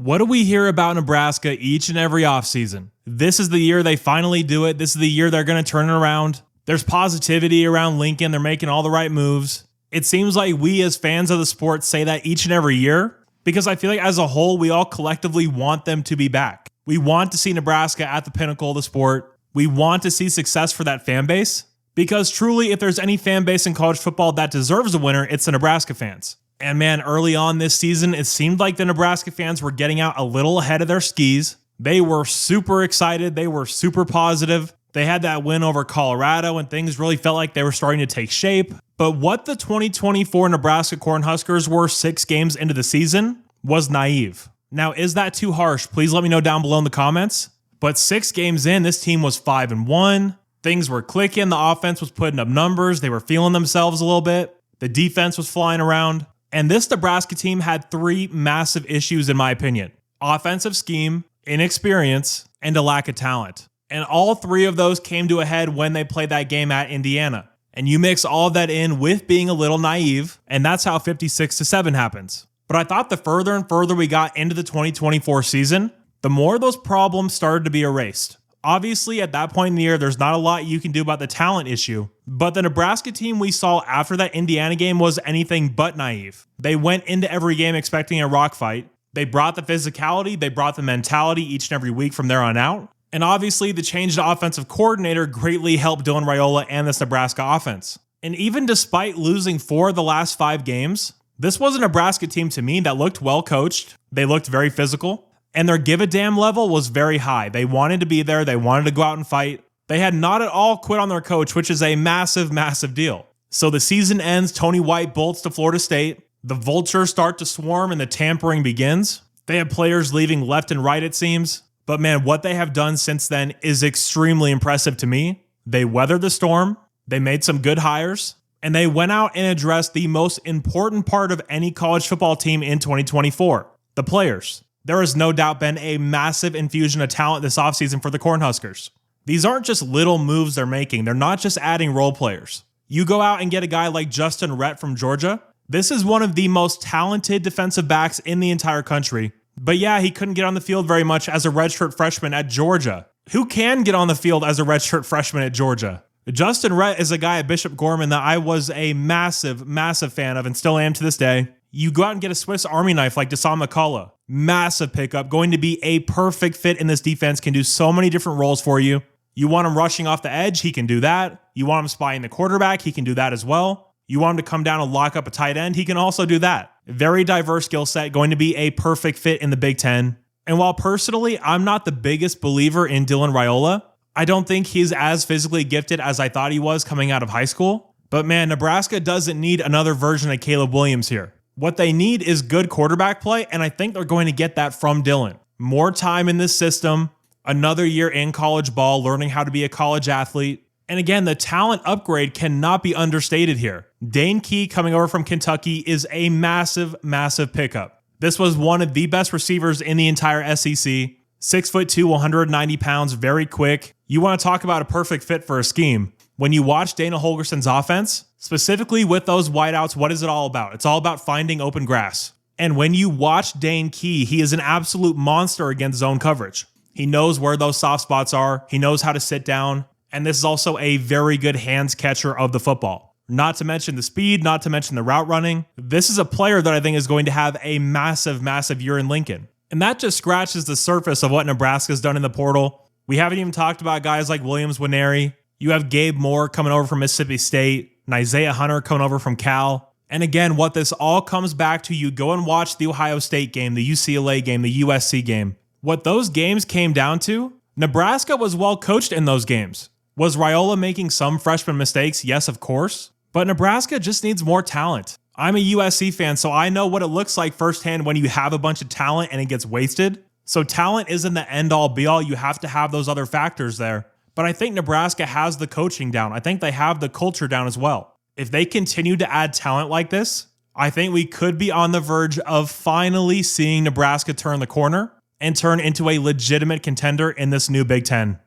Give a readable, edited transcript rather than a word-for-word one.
What do we hear about Nebraska each and every offseason? This is the year they finally do it. This is the year they're going to turn it around. There's positivity around Lincoln. They're making all the right moves. It seems like we as fans of the sport say that each and every year because I feel like as a whole, we all collectively want them to be back. We want to see Nebraska at the pinnacle of the sport. We want to see success for that fan base because truly, if there's any fan base in college football that deserves a winner, it's the Nebraska fans. And man, early on this season, it seemed like the Nebraska fans were getting out a little ahead of their skis. They were super excited. They were super positive. They had that win over Colorado and things really felt like they were starting to take shape. But what the 2024 Nebraska Cornhuskers were 6 games into the season was naive. Now, is that too harsh? Please let me know down below in the comments. But 6 games in, this team was 5-1. Things were clicking. The offense was putting up numbers. They were feeling themselves a little bit. The defense was flying around. And this Nebraska team had 3 massive issues, in my opinion. Offensive scheme, inexperience, and a lack of talent. And all 3 of those came to a head when they played that game at Indiana. And you mix all of that in with being a little naive, and that's how 56-7 happens. But I thought the further and further we got into the 2024 season, the more those problems started to be erased. Obviously, at that point in the year, there's not a lot you can do about the talent issue, but the Nebraska team we saw after that Indiana game was anything but naive. They went into every game expecting a rock fight. They brought the physicality, they brought the mentality each and every week from there on out. And obviously, the change to offensive coordinator greatly helped Dylan Raiola and this Nebraska offense. And even despite losing 4 of the last 5 games, this was a Nebraska team to me that looked well coached. They looked very physical. And their give-a-damn level was very high. They wanted to be there. They wanted to go out and fight. They had not at all quit on their coach, which is a massive, massive deal. So the season ends. Tony White bolts to Florida State. The vultures start to swarm and the tampering begins. They have players leaving left and right, it seems. But man, what they have done since then is extremely impressive to me. They weathered the storm. They made some good hires. And they went out and addressed the most important part of any college football team in 2024, the players. There has no doubt been a massive infusion of talent this offseason for the Cornhuskers. These aren't just little moves they're making. They're not just adding role players. You go out and get a guy like Justin Rhett from Georgia. This is one of the most talented defensive backs in the entire country. But yeah, he couldn't get on the field very much as a redshirt freshman at Georgia. Who can get on the field as a redshirt freshman at Georgia? Justin Rhett is a guy at Bishop Gorman that I was a massive, massive fan of and still am to this day. You go out and get a Swiss Army knife like Dasan McCullough. Massive pickup, going to be a perfect fit in this defense, can do so many different roles for you. You want him rushing off the edge, he can do that. You want him spying the quarterback, he can do that as well. You want him to come down and lock up a tight end, he can also do that. Very diverse skill set, going to be a perfect fit in the Big Ten. And while personally, I'm not the biggest believer in Dylan Raiola, I don't think he's as physically gifted as I thought he was coming out of high school. But man, Nebraska doesn't need another version of Caleb Williams here. What they need is good quarterback play, and I think they're going to get that from Dylan. More time in this system, another year in college ball, learning how to be a college athlete. And again, the talent upgrade cannot be understated here. Dane coming over from Kentucky is a massive, massive pickup. This was one of the best receivers in the entire SEC. 6'2", 190 pounds, very quick. You want to talk about a perfect fit for a scheme. When you watch Dana Holgerson's offense, specifically with those wideouts, what is it all about? It's all about finding open grass. And when you watch Dane he is an absolute monster against zone coverage. He knows where those soft spots are. He knows how to sit down. And this is also a very good hands catcher of the football. Not to mention the speed, not to mention the route running. This is a player that I think is going to have a massive, massive year in Lincoln. And that just scratches the surface of what Nebraska's done in the portal. We haven't even talked about guys like Williams Nwaneri. You have Gabe Moore coming over from Mississippi State, Nyziah Hunter coming over from Cal. And again, what this all comes back to, you go and watch the Ohio State game, the UCLA game, the USC game. What those games came down to, Nebraska was well coached in those games. Was Raiola making some freshman mistakes? Yes, of course. But Nebraska just needs more talent. I'm a USC fan, so I know what it looks like firsthand when you have a bunch of talent and it gets wasted. So talent isn't the end-all be-all. You have to have those other factors there. But I think Nebraska has the coaching down. I think they have the culture down as well. If they continue to add talent like this, I think we could be on the verge of finally seeing Nebraska turn the corner and turn into a legitimate contender in this new Big Ten.